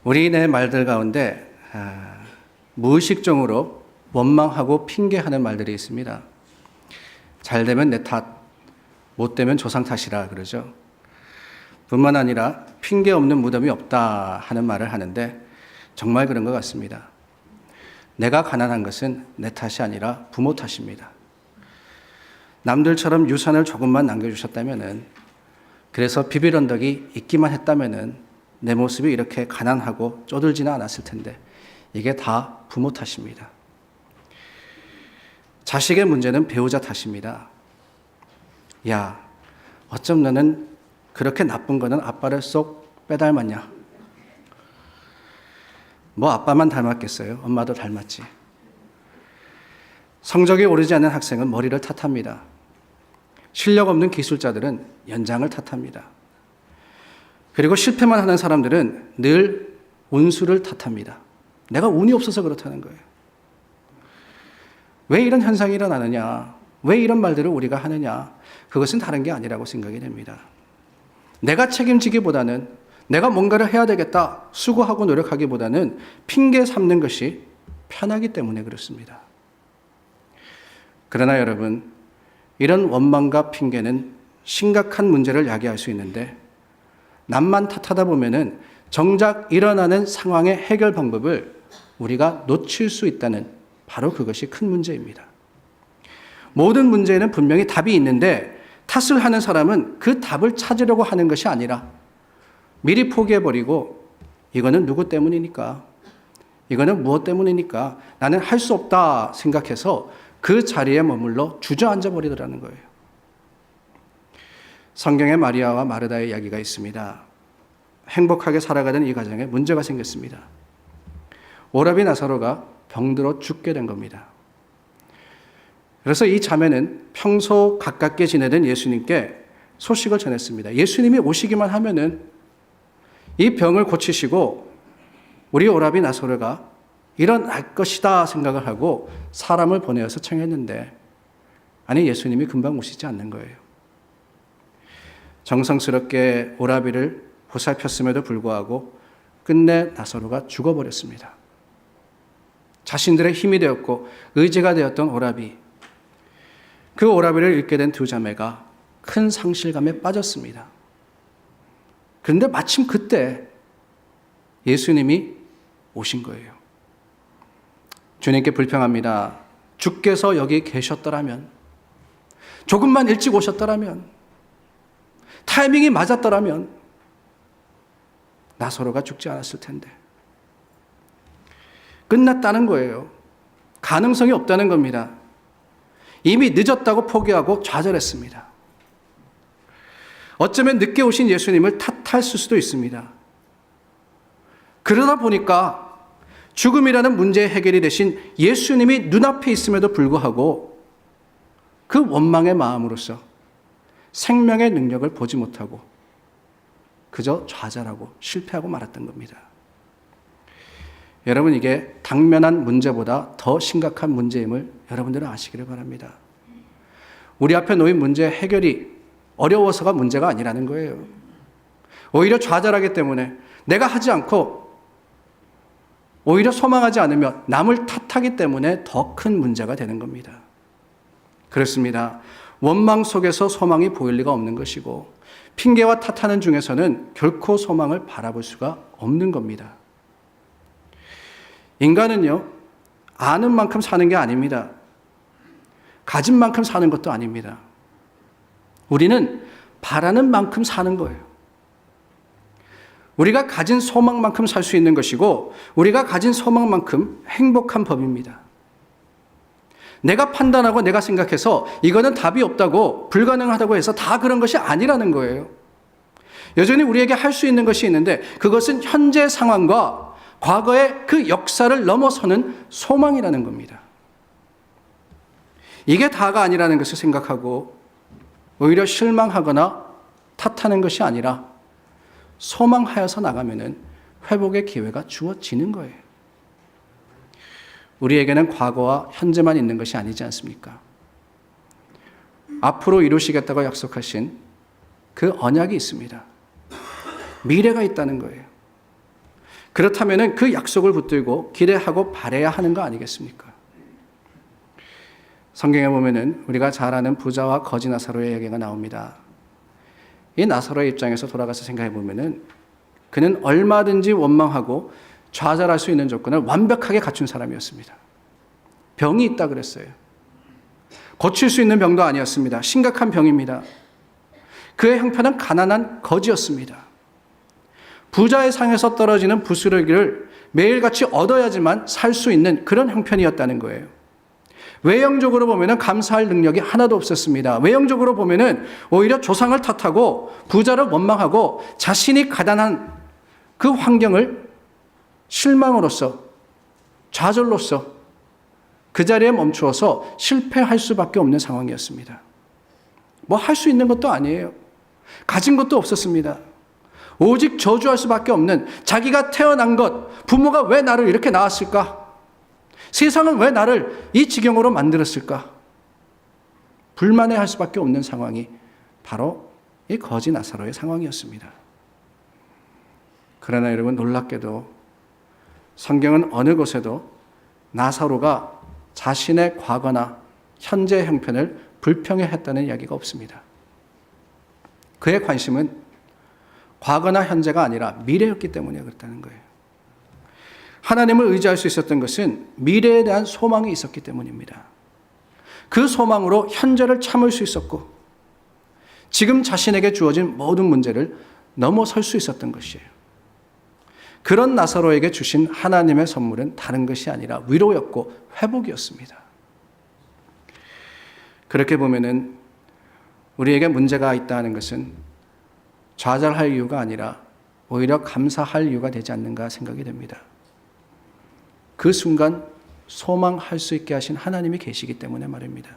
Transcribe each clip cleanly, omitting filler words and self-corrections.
우리네 말들 가운데 무의식적으로 원망하고 핑계하는 말들이 있습니다. 잘 되면 내 탓, 못 되면 조상 탓이라 그러죠. 뿐만 아니라 핑계 없는 무덤이 없다 하는 말을 하는데 정말 그런 것 같습니다. 내가 가난한 것은 내 탓이 아니라 부모 탓입니다. 남들처럼 유산을 조금만 남겨주셨다면은, 그래서 비빌 언덕이 있기만 했다면은 내 모습이 이렇게 가난하고 쪼들지는 않았을 텐데, 이게 다 부모 탓입니다. 자식의 문제는 배우자 탓입니다. 야, 어쩜 너는 그렇게 나쁜 거는 아빠를 쏙 빼닮았냐? 뭐 아빠만 닮았겠어요? 엄마도 닮았지. 성적이 오르지 않는 학생은 머리를 탓합니다. 실력 없는 기술자들은 연장을 탓합니다. 그리고 실패만 하는 사람들은 늘 운수를 탓합니다. 내가 운이 없어서 그렇다는 거예요. 왜 이런 현상이 일어나느냐? 왜 이런 말들을 우리가 하느냐? 그것은 다른 게 아니라고 생각이 됩니다. 내가 책임지기보다는, 내가 뭔가를 해야 되겠다 수고하고 노력하기보다는 핑계 삼는 것이 편하기 때문에 그렇습니다. 그러나 여러분, 이런 원망과 핑계는 심각한 문제를 야기할 수 있는데, 남만 탓하다 보면은 정작 일어나는 상황의 해결 방법을 우리가 놓칠 수 있다는, 바로 그것이 큰 문제입니다. 모든 문제에는 분명히 답이 있는데 탓을 하는 사람은 그 답을 찾으려고 하는 것이 아니라 미리 포기해버리고, 이거는 누구 때문이니까, 이거는 무엇 때문이니까 나는 할 수 없다 생각해서 그 자리에 머물러 주저앉아 버리더라는 거예요. 성경에 마리아와 마르다의 이야기가 있습니다. 행복하게 살아가던 이 가정에 문제가 생겼습니다. 오라비 나사로가 병들어 죽게 된 겁니다. 그래서 이 자매는 평소 가깝게 지내던 예수님께 소식을 전했습니다. 예수님이 오시기만 하면은 이 병을 고치시고 우리 오라비 나사로가 일어날 것이다 생각을 하고 사람을 보내어서 청했는데, 아니, 예수님이 금방 오시지 않는 거예요. 정성스럽게 오라비를 보살폈음에도 불구하고 끝내 나사로가 죽어버렸습니다. 자신들의 힘이 되었고 의지가 되었던 오라비, 그 오라비를 잃게 된 두 자매가 큰 상실감에 빠졌습니다. 그런데 마침 그때 예수님이 오신 거예요. 주님께 불평합니다. 주께서 여기 계셨더라면, 조금만 일찍 오셨더라면, 타이밍이 맞았더라면 나사로가 죽지 않았을 텐데. 끝났다는 거예요. 가능성이 없다는 겁니다. 이미 늦었다고 포기하고 좌절했습니다. 어쩌면 늦게 오신 예수님을 탓할 수도 있습니다. 그러다 보니까 죽음이라는 문제의 해결이 되신 예수님이 눈앞에 있음에도 불구하고 그 원망의 마음으로서 생명의 능력을 보지 못하고 그저 좌절하고 실패하고 말았던 겁니다. 여러분, 이게 당면한 문제보다 더 심각한 문제임을 여러분들은 아시기를 바랍니다. 우리 앞에 놓인 문제의 해결이 어려워서가 문제가 아니라는 거예요. 오히려 좌절하기 때문에, 내가 하지 않고 오히려 소망하지 않으며 남을 탓하기 때문에 더 큰 문제가 되는 겁니다. 그렇습니다. 원망 속에서 소망이 보일 리가 없는 것이고, 핑계와 탓하는 중에서는 결코 소망을 바라볼 수가 없는 겁니다. 인간은요, 아는 만큼 사는 게 아닙니다. 가진 만큼 사는 것도 아닙니다. 우리는 바라는 만큼 사는 거예요. 우리가 가진 소망만큼 살 수 있는 것이고, 우리가 가진 소망만큼 행복한 법입니다. 내가 판단하고 내가 생각해서 이거는 답이 없다고, 불가능하다고 해서 다 그런 것이 아니라는 거예요. 여전히 우리에게 할 수 있는 것이 있는데, 그것은 현재 상황과 과거의 그 역사를 넘어서는 소망이라는 겁니다. 이게 다가 아니라는 것을 생각하고 오히려 실망하거나 탓하는 것이 아니라 소망하여서 나가면은 회복의 기회가 주어지는 거예요. 우리에게는 과거와 현재만 있는 것이 아니지 않습니까? 앞으로 이루시겠다고 약속하신 그 언약이 있습니다. 미래가 있다는 거예요. 그렇다면 그 약속을 붙들고 기대하고 바라야 하는 거 아니겠습니까? 성경에 보면은 우리가 잘 아는 부자와 거지 나사로의 이야기가 나옵니다. 이 나사로의 입장에서 돌아가서 생각해 보면은 그는 얼마든지 원망하고 좌절할 수 있는 조건을 완벽하게 갖춘 사람이었습니다. 병이 있다 그랬어요. 고칠 수 있는 병도 아니었습니다. 심각한 병입니다. 그의 형편은 가난한 거지였습니다. 부자의 상에서 떨어지는 부스러기를 매일같이 얻어야지만 살 수 있는 그런 형편이었다는 거예요. 외형적으로 보면은 감사할 능력이 하나도 없었습니다. 외형적으로 보면은 오히려 조상을 탓하고 부자를 원망하고 자신이 가난한 그 환경을 실망으로써 좌절로써 그 자리에 멈추어서 실패할 수밖에 없는 상황이었습니다. 뭐 할 수 있는 것도 아니에요. 가진 것도 없었습니다. 오직 저주할 수밖에 없는 자기가 태어난 것, 부모가 왜 나를 이렇게 낳았을까? 세상은 왜 나를 이 지경으로 만들었을까? 불만해할 수밖에 없는 상황이 바로 이 거지 나사로의 상황이었습니다. 그러나 여러분 놀랍게도 성경은 어느 곳에도 나사로가 자신의 과거나 현재 형편을 불평해했다는 이야기가 없습니다. 그의 관심은 과거나 현재가 아니라 미래였기 때문에 그렇다는 거예요. 하나님을 의지할 수 있었던 것은 미래에 대한 소망이 있었기 때문입니다. 그 소망으로 현재를 참을 수 있었고 지금 자신에게 주어진 모든 문제를 넘어설 수 있었던 것이에요. 그런 나사로에게 주신 하나님의 선물은 다른 것이 아니라 위로였고 회복이었습니다. 그렇게 보면은 우리에게 문제가 있다는 것은 좌절할 이유가 아니라 오히려 감사할 이유가 되지 않는가 생각이 됩니다. 그 순간 소망할 수 있게 하신 하나님이 계시기 때문에 말입니다.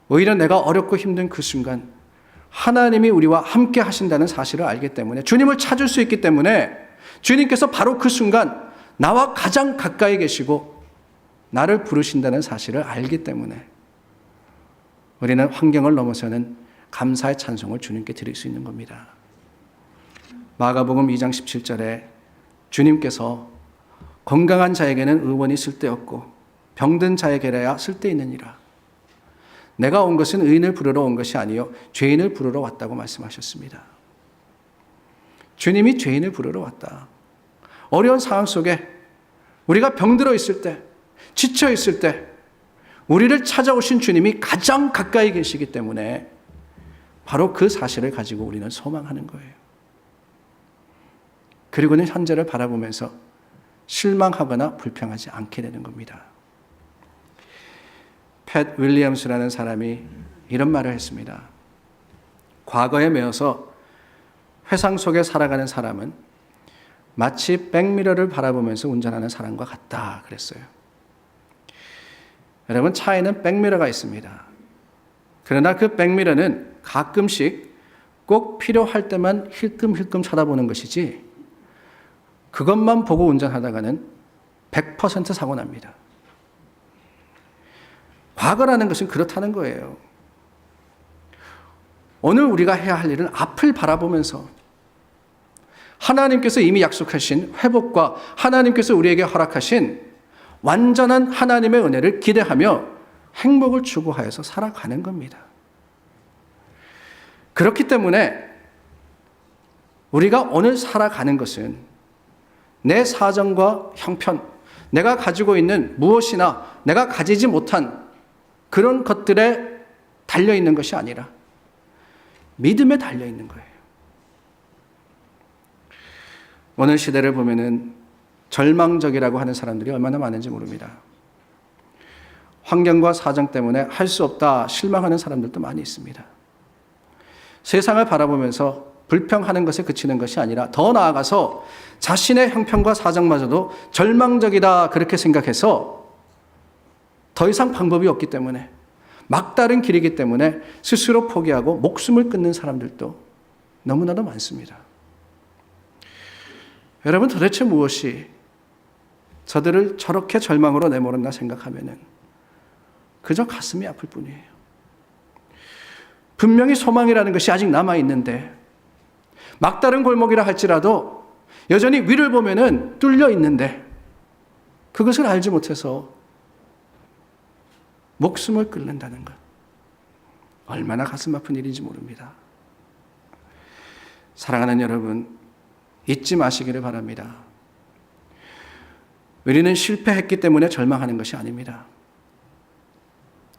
오히려 내가 어렵고 힘든 그 순간 하나님이 우리와 함께 하신다는 사실을 알기 때문에 주님을 찾을 수 있기 때문에 주님께서 바로 그 순간 나와 가장 가까이 계시고 나를 부르신다는 사실을 알기 때문에 우리는 환경을 넘어서는 감사의 찬송을 주님께 드릴 수 있는 겁니다. 마가복음 2장 17절에 주님께서 건강한 자에게는 의원이 쓸데없고 병든 자에게라야 쓸데있느니라. 내가 온 것은 의인을 부르러 온 것이 아니요 죄인을 부르러 왔다고 말씀하셨습니다. 주님이 죄인을 부르러 왔다. 어려운 상황 속에 우리가 병들어 있을 때, 지쳐 있을 때 우리를 찾아오신 주님이 가장 가까이 계시기 때문에 바로 그 사실을 가지고 우리는 소망하는 거예요. 그리고는 현재를 바라보면서 실망하거나 불평하지 않게 되는 겁니다. 팻 윌리엄스라는 사람이 이런 말을 했습니다. 과거에 매여서 회상 속에 살아가는 사람은 마치 백미러를 바라보면서 운전하는 사람과 같다 그랬어요. 여러분 차에는 백미러가 있습니다. 그러나 그 백미러는 가끔씩 꼭 필요할 때만 힐끔힐끔 쳐다보는 것이지 그것만 보고 운전하다가는 100% 사고 납니다. 과거라는 것은 그렇다는 거예요. 오늘 우리가 해야 할 일은 앞을 바라보면서 하나님께서 이미 약속하신 회복과 하나님께서 우리에게 허락하신 완전한 하나님의 은혜를 기대하며 행복을 추구하여서 살아가는 겁니다. 그렇기 때문에 우리가 오늘 살아가는 것은 내 사정과 형편, 내가 가지고 있는 무엇이나 내가 가지지 못한 그런 것들에 달려있는 것이 아니라 믿음에 달려있는 거예요. 오늘 시대를 보면은 절망적이라고 하는 사람들이 얼마나 많은지 모릅니다. 환경과 사정 때문에 할 수 없다 실망하는 사람들도 많이 있습니다. 세상을 바라보면서 불평하는 것에 그치는 것이 아니라 더 나아가서 자신의 형편과 사정마저도 절망적이다 그렇게 생각해서 더 이상 방법이 없기 때문에 막다른 길이기 때문에 스스로 포기하고 목숨을 끊는 사람들도 너무나도 많습니다. 여러분 도대체 무엇이 저들을 저렇게 절망으로 내몰았나 생각하면은 그저 가슴이 아플 뿐이에요. 분명히 소망이라는 것이 아직 남아있는데 막다른 골목이라 할지라도 여전히 위를 보면은 뚫려 있는데 그것을 알지 못해서 목숨을 끊는다는 것. 얼마나 가슴 아픈 일인지 모릅니다. 사랑하는 여러분, 잊지 마시기를 바랍니다. 우리는 실패했기 때문에 절망하는 것이 아닙니다.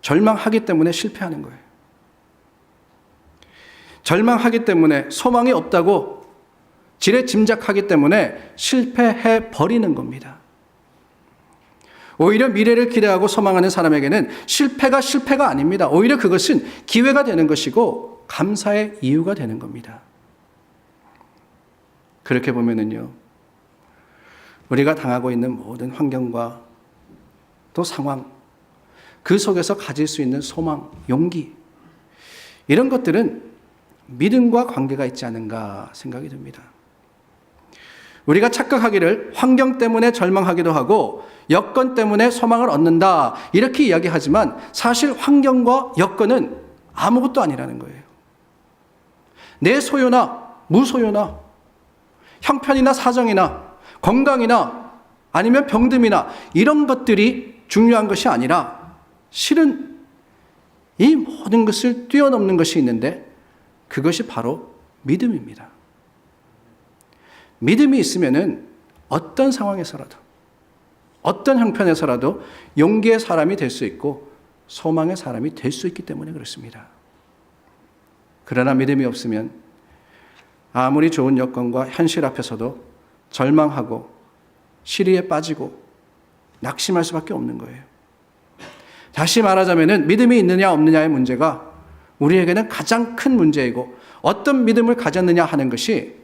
절망하기 때문에 실패하는 거예요. 절망하기 때문에 소망이 없다고 지레 짐작하기 때문에 실패해 버리는 겁니다. 오히려 미래를 기대하고 소망하는 사람에게는 실패가 아닙니다. 오히려 그것은 기회가 되는 것이고 감사의 이유가 되는 겁니다. 그렇게 보면은요, 우리가 당하고 있는 모든 환경과 또 상황, 그 속에서 가질 수 있는 소망, 용기, 이런 것들은 믿음과 관계가 있지 않은가 생각이 듭니다. 우리가 착각하기를 환경 때문에 절망하기도 하고 여건 때문에 소망을 얻는다, 이렇게 이야기하지만 사실 환경과 여건은 아무것도 아니라는 거예요. 내 소유나 무소유나 형편이나 사정이나 건강이나 아니면 병듦이나 이런 것들이 중요한 것이 아니라 실은 이 모든 것을 뛰어넘는 것이 있는데 그것이 바로 믿음입니다. 믿음이 있으면은 어떤 상황에서라도 어떤 형편에서라도 용기의 사람이 될 수 있고 소망의 사람이 될 수 있기 때문에 그렇습니다. 그러나 믿음이 없으면 아무리 좋은 여건과 현실 앞에서도 절망하고 시리에 빠지고 낙심할 수밖에 없는 거예요. 다시 말하자면 믿음이 있느냐 없느냐의 문제가 우리에게는 가장 큰 문제이고 어떤 믿음을 가졌느냐 하는 것이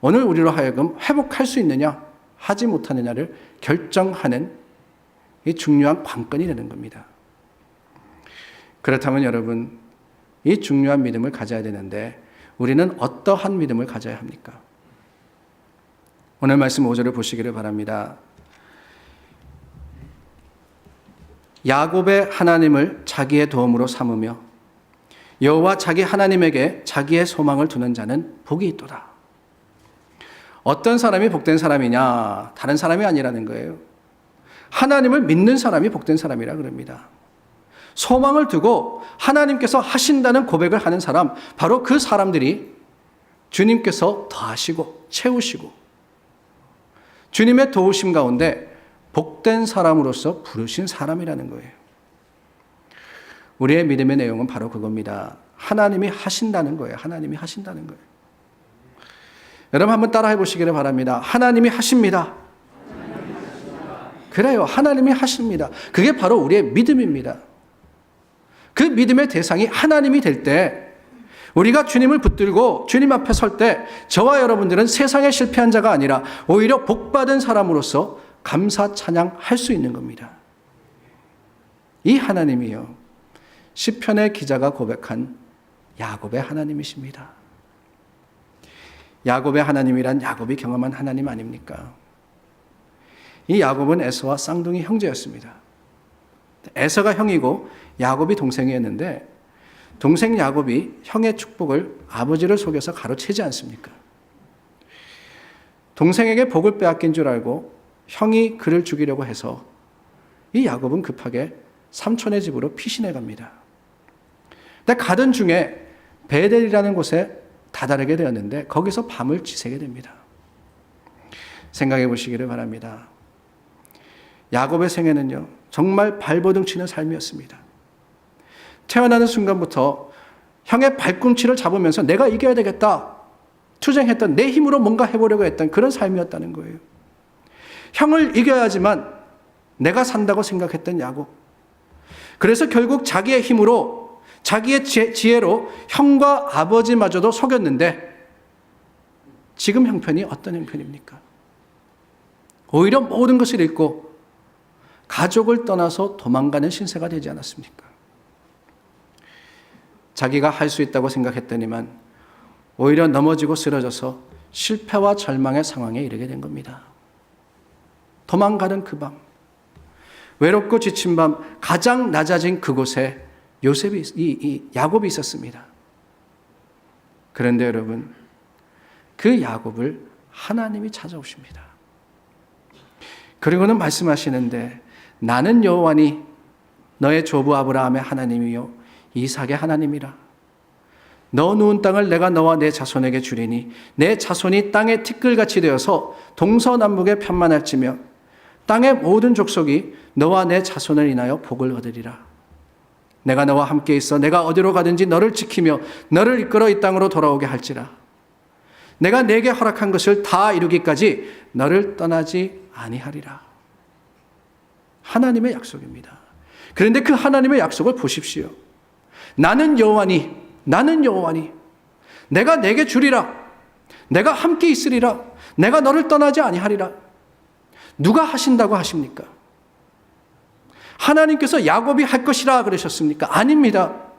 오늘 우리로 하여금 회복할 수 있느냐 하지 못하느냐를 결정하는 이 중요한 관건이 되는 겁니다. 그렇다면 여러분, 이 중요한 믿음을 가져야 되는데 우리는 어떠한 믿음을 가져야 합니까? 오늘 말씀 5절을 보시기를 바랍니다. 야곱의 하나님을 자기의 도움으로 삼으며 여호와 자기 하나님에게 자기의 소망을 두는 자는 복이 있도다. 어떤 사람이 복된 사람이냐? 다른 사람이 아니라는 거예요. 하나님을 믿는 사람이 복된 사람이라 그럽니다. 소망을 두고 하나님께서 하신다는 고백을 하는 사람, 바로 그 사람들이 주님께서 더하시고 채우시고 주님의 도우심 가운데 복된 사람으로서 부르신 사람이라는 거예요. 우리의 믿음의 내용은 바로 그겁니다. 하나님이 하신다는 거예요. 하나님이 하신다는 거예요. 여러분 한번 따라해 보시기를 바랍니다. 하나님이 하십니다. 그래요. 하나님이 하십니다. 그게 바로 우리의 믿음입니다. 그 믿음의 대상이 하나님이 될 때 우리가 주님을 붙들고 주님 앞에 설 때 저와 여러분들은 세상에 실패한 자가 아니라 오히려 복받은 사람으로서 감사 찬양할 수 있는 겁니다. 이 하나님이요, 시편의 기자가 고백한 야곱의 하나님이십니다. 야곱의 하나님이란 야곱이 경험한 하나님 아닙니까? 이 야곱은 에서와 쌍둥이 형제였습니다. 에서가 형이고 야곱이 동생이었는데 동생 야곱이 형의 축복을 아버지를 속여서 가로채지 않습니까? 동생에게 복을 빼앗긴 줄 알고 형이 그를 죽이려고 해서 이 야곱은 급하게 삼촌의 집으로 피신해 갑니다. 근데 가던 중에 베델이라는 곳에 다다르게 되었는데 거기서 밤을 지새게 됩니다. 생각해 보시기를 바랍니다. 야곱의 생애는요, 정말 발버둥 치는 삶이었습니다. 태어나는 순간부터 형의 발꿈치를 잡으면서 내가 이겨야 되겠다 투쟁했던, 내 힘으로 뭔가 해보려고 했던 그런 삶이었다는 거예요. 형을 이겨야지만 내가 산다고 생각했던 야곱. 그래서 결국 자기의 힘으로, 자기의 지혜로 형과 아버지마저도 속였는데 지금 형편이 어떤 형편입니까? 오히려 모든 것을 잃고 가족을 떠나서 도망가는 신세가 되지 않았습니까? 자기가 할 수 있다고 생각했더니만 오히려 넘어지고 쓰러져서 실패와 절망의 상황에 이르게 된 겁니다. 도망가는 그 밤, 외롭고 지친 밤, 가장 낮아진 그곳에 야곱이 있었습니다. 그런데 여러분, 그 야곱을 하나님이 찾아오십니다. 그리고는 말씀하시는데 나는 여호와니 너의 조부 아브라함의 하나님이요 이삭의 하나님이라. 너 누운 땅을 내가 너와 내 자손에게 주리니 내 자손이 땅의 티끌같이 되어서 동서남북에 편만할지며 땅의 모든 족속이 너와 내 자손을 인하여 복을 얻으리라. 내가 너와 함께 있어 내가 어디로 가든지 너를 지키며 너를 이끌어 이 땅으로 돌아오게 할지라. 내가 내게 허락한 것을 다 이루기까지 너를 떠나지 아니하리라. 하나님의 약속입니다. 그런데 그 하나님의 약속을 보십시오. 나는 여호와니 내가 내게 주리라. 내가 함께 있으리라. 내가 너를 떠나지 아니하리라. 누가 하신다고 하십니까? 하나님께서 야곱이 할 것이라 그러셨습니까? 아닙니다.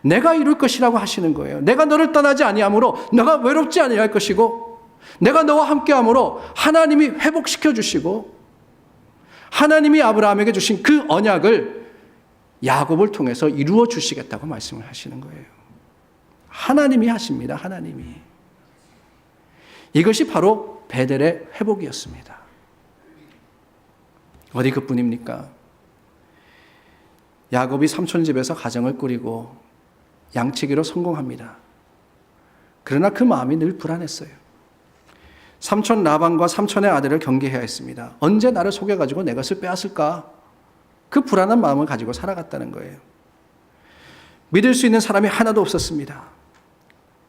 내가 이룰 것이라고 하시는 거예요. 내가 너를 떠나지 아니하므로 너가 외롭지 아니할 것이고 내가 너와 함께함으로 하나님이 회복시켜 주시고 하나님이 아브라함에게 주신 그 언약을 야곱을 통해서 이루어 주시겠다고 말씀을 하시는 거예요. 하나님이 하십니다. 하나님이. 이것이 바로 베델의 회복이었습니다. 어디 그뿐입니까? 야곱이 삼촌 집에서 가정을 꾸리고 양치기로 성공합니다. 그러나 그 마음이 늘 불안했어요. 삼촌 라반과 삼촌의 아들을 경계해야 했습니다. 언제 나를 속여가지고 내 것을 빼앗을까? 그 불안한 마음을 가지고 살아갔다는 거예요. 믿을 수 있는 사람이 하나도 없었습니다.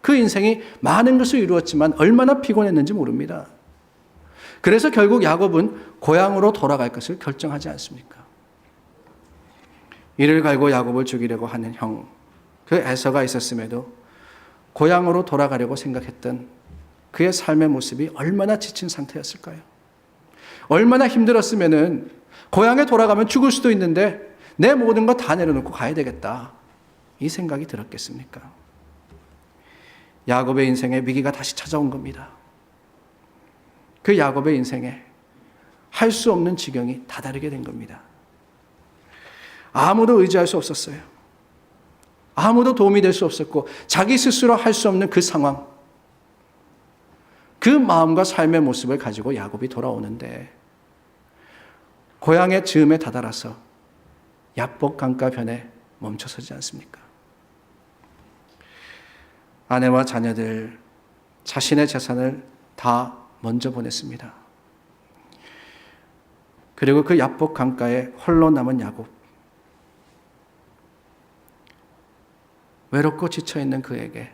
그 인생이 많은 것을 이루었지만 얼마나 피곤했는지 모릅니다. 그래서 결국 야곱은 고향으로 돌아갈 것을 결정하지 않습니까? 이를 갈고 야곱을 죽이려고 하는 형, 그 에서가 있었음에도 고향으로 돌아가려고 생각했던 그의 삶의 모습이 얼마나 지친 상태였을까요? 얼마나 힘들었으면은 고향에 돌아가면 죽을 수도 있는데 내 모든 거 다 내려놓고 가야 되겠다. 이 생각이 들었겠습니까? 야곱의 인생에 위기가 다시 찾아온 겁니다. 그 야곱의 인생에 할 수 없는 지경이 다다르게 된 겁니다. 아무도 의지할 수 없었어요. 아무도 도움이 될 수 없었고 자기 스스로 할 수 없는 그 상황, 그 마음과 삶의 모습을 가지고 야곱이 돌아오는데 고향의 즈음에 다다라서 야복 강가변에 멈춰서지 않습니까? 아내와 자녀들, 자신의 재산을 다 먼저 보냈습니다. 그리고 그 야복 강가에 홀로 남은 야곱, 외롭고 지쳐있는 그에게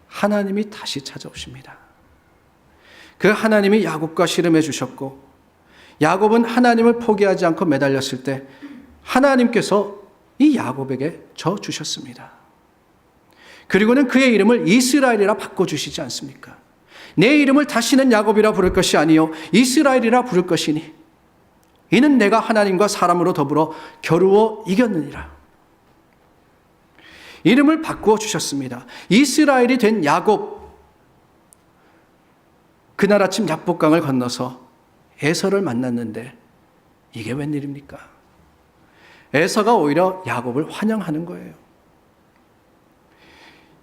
하나님이 다시 찾아오십니다. 그 하나님이 야곱과 씨름해 주셨고 야곱은 하나님을 포기하지 않고 매달렸을 때 하나님께서 이 야곱에게 져 주셨습니다. 그리고는 그의 이름을 이스라엘이라 바꿔주시지 않습니까? 내 이름을 다시는 야곱이라 부를 것이 아니요 이스라엘이라 부를 것이니 이는 내가 하나님과 사람으로 더불어 겨루어 이겼느니라. 이름을 바꾸어 주셨습니다. 이스라엘이 된 야곱, 그날 아침 야복강을 건너서 에서를 만났는데 이게 웬일입니까? 에서가 오히려 야곱을 환영하는 거예요.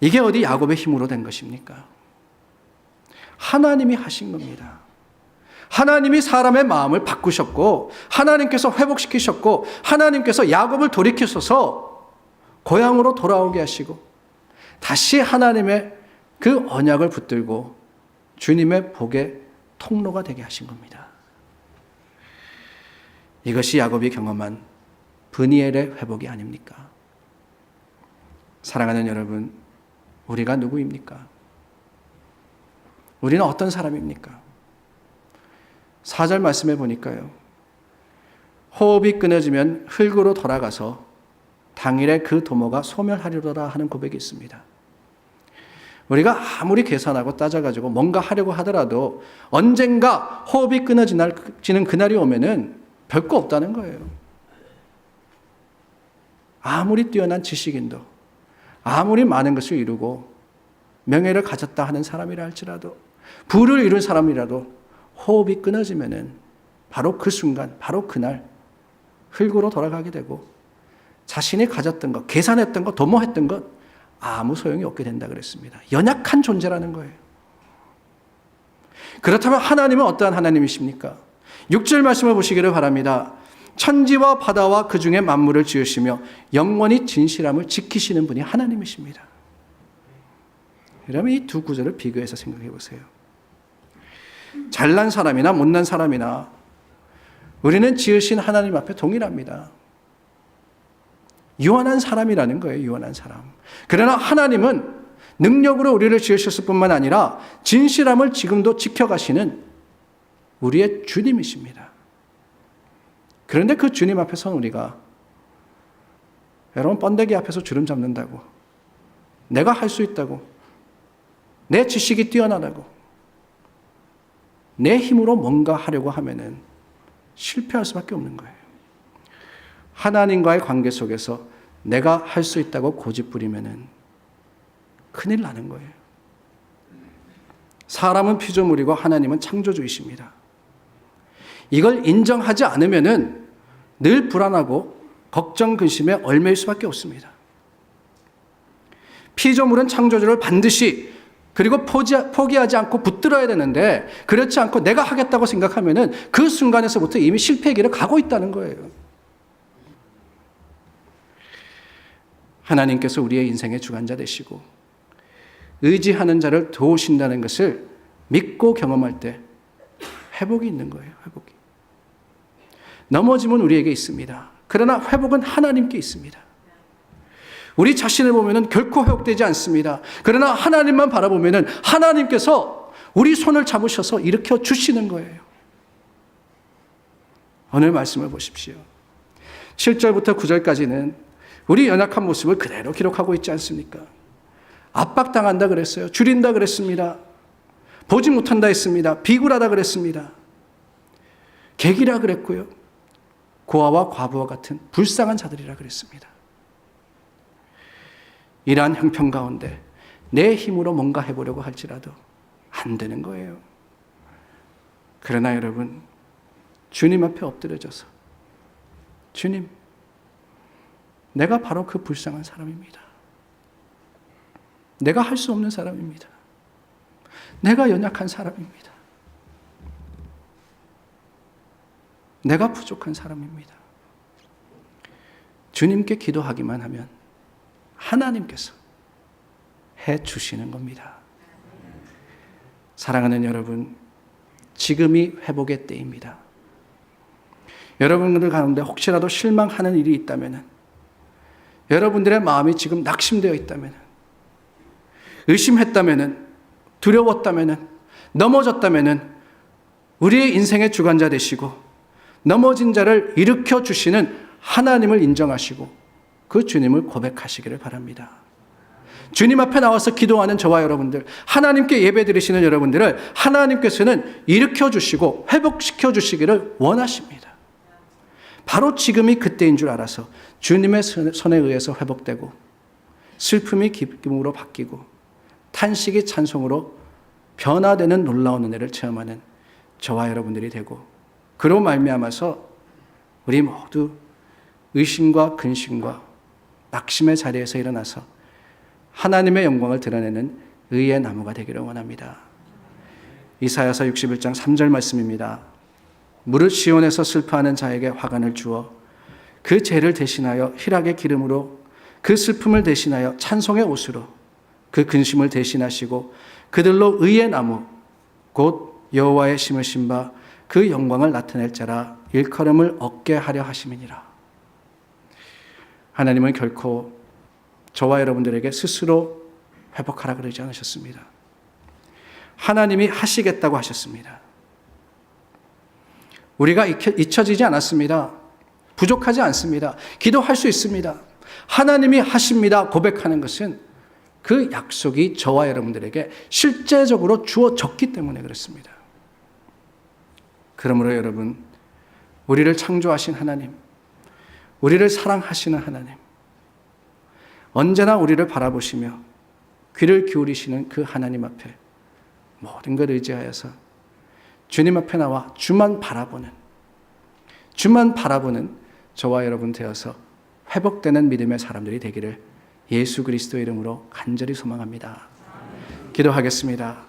이게 어디 야곱의 힘으로 된 것입니까? 하나님이 하신 겁니다. 하나님이 사람의 마음을 바꾸셨고 하나님께서 회복시키셨고 하나님께서 야곱을 돌이키셔서 고향으로 돌아오게 하시고 다시 하나님의 그 언약을 붙들고 주님의 복의 통로가 되게 하신 겁니다. 이것이 야곱이 경험한 브니엘의 회복이 아닙니까? 사랑하는 여러분, 우리가 누구입니까? 우리는 어떤 사람입니까? 4절 말씀해 보니까요. 호흡이 끊어지면 흙으로 돌아가서 당일에 그 도모가 소멸하리로다 하는 고백이 있습니다. 우리가 아무리 계산하고 따져가지고 뭔가 하려고 하더라도 언젠가 호흡이 끊어지는 그날이 오면은 별거 없다는 거예요. 아무리 뛰어난 지식인도 아무리 많은 것을 이루고 명예를 가졌다 하는 사람이라 할지라도 부를 이룬 사람이라도 호흡이 끊어지면은 바로 그 순간, 바로 그날 흙으로 돌아가게 되고 자신이 가졌던 것, 계산했던 것, 도모했던 것 아무 소용이 없게 된다 그랬습니다. 연약한 존재라는 거예요. 그렇다면 하나님은 어떠한 하나님이십니까? 6절 말씀을 보시기를 바랍니다. 천지와 바다와 그 중에 만물을 지으시며 영원히 진실함을 지키시는 분이 하나님이십니다. 그러면 이 두 구절을 비교해서 생각해 보세요. 잘난 사람이나 못난 사람이나 우리는 지으신 하나님 앞에 동일합니다. 유한한 사람이라는 거예요. 유한한 사람. 그러나 하나님은 능력으로 우리를 지으셨을 뿐만 아니라 진실함을 지금도 지켜가시는 우리의 주님이십니다. 그런데 그 주님 앞에서는 우리가 여러분 번데기 앞에서 주름 잡는다고, 내가 할 수 있다고, 내 지식이 뛰어나다고, 내 힘으로 뭔가 하려고 하면은 실패할 수밖에 없는 거예요. 하나님과의 관계 속에서 내가 할 수 있다고 고집부리면은 큰일 나는 거예요. 사람은 피조물이고 하나님은 창조주이십니다. 이걸 인정하지 않으면은 늘 불안하고 걱정, 근심에 얽매일 수밖에 없습니다. 피조물은 창조주를 반드시 그리고 포기하지 않고 붙들어야 되는데 그렇지 않고 내가 하겠다고 생각하면은 그 순간에서부터 이미 실패의 길을 가고 있다는 거예요. 하나님께서 우리의 인생의 주관자 되시고 의지하는 자를 도우신다는 것을 믿고 경험할 때 회복이 있는 거예요. 회복이. 넘어짐은 우리에게 있습니다. 그러나 회복은 하나님께 있습니다. 우리 자신을 보면은 결코 회복되지 않습니다. 그러나 하나님만 바라보면은 하나님께서 우리 손을 잡으셔서 일으켜 주시는 거예요. 오늘 말씀을 보십시오. 7절부터 9절까지는 우리 연약한 모습을 그대로 기록하고 있지 않습니까? 압박당한다 그랬어요. 줄인다 그랬습니다. 보지 못한다 했습니다. 비굴하다 그랬습니다. 객이라 그랬고요. 고아와 과부와 같은 불쌍한 자들이라 그랬습니다. 이러한 형편 가운데 내 힘으로 뭔가 해보려고 할지라도 안 되는 거예요. 그러나 여러분, 주님 앞에 엎드려져서 주님, 내가 바로 그 불쌍한 사람입니다. 내가 할 수 없는 사람입니다. 내가 연약한 사람입니다. 내가 부족한 사람입니다. 주님께 기도하기만 하면 하나님께서 해 주시는 겁니다. 사랑하는 여러분, 지금이 회복의 때입니다. 여러분들 가운데 혹시라도 실망하는 일이 있다면, 여러분들의 마음이 지금 낙심되어 있다면, 의심했다면, 두려웠다면, 넘어졌다면 우리의 인생의 주관자 되시고 넘어진 자를 일으켜 주시는 하나님을 인정하시고 그 주님을 고백하시기를 바랍니다. 주님 앞에 나와서 기도하는 저와 여러분들, 하나님께 예배드리시는 여러분들을 하나님께서는 일으켜 주시고 회복시켜 주시기를 원하십니다. 바로 지금이 그때인 줄 알아서 주님의 손에 의해서 회복되고 슬픔이 기쁨으로 바뀌고 탄식이 찬송으로 변화되는 놀라운 은혜를 체험하는 저와 여러분들이 되고, 그로 말미암아서 우리 모두 의심과 근심과 낙심의 자리에서 일어나서 하나님의 영광을 드러내는 의의 나무가 되기를 원합니다. 이사야서 61장 3절 말씀입니다. 무릇 시온에서 슬퍼하는 자에게 화관을 주어 그 죄를 대신하여 희락의 기름으로, 그 슬픔을 대신하여 찬송의 옷으로, 그 근심을 대신하시고 그들로 의의 나무 곧 여호와의 심으신 바 그 영광을 나타낼 자라 일컬음을 얻게 하려 하심이니라. 하나님은 결코 저와 여러분들에게 스스로 회복하라 그러지 않으셨습니다. 하나님이 하시겠다고 하셨습니다. 우리가 잊혀지지 않았습니다. 부족하지 않습니다. 기도할 수 있습니다. 하나님이 하십니다 고백하는 것은 그 약속이 저와 여러분들에게 실제적으로 주어졌기 때문에 그렇습니다. 그러므로 여러분, 우리를 창조하신 하나님, 우리를 사랑하시는 하나님, 언제나 우리를 바라보시며 귀를 기울이시는 그 하나님 앞에 모든 걸 의지하여서 주님 앞에 나와 주만 바라보는 저와 여러분 되어서 회복되는 믿음의 사람들이 되기를 예수 그리스도의 이름으로 간절히 소망합니다. 기도하겠습니다.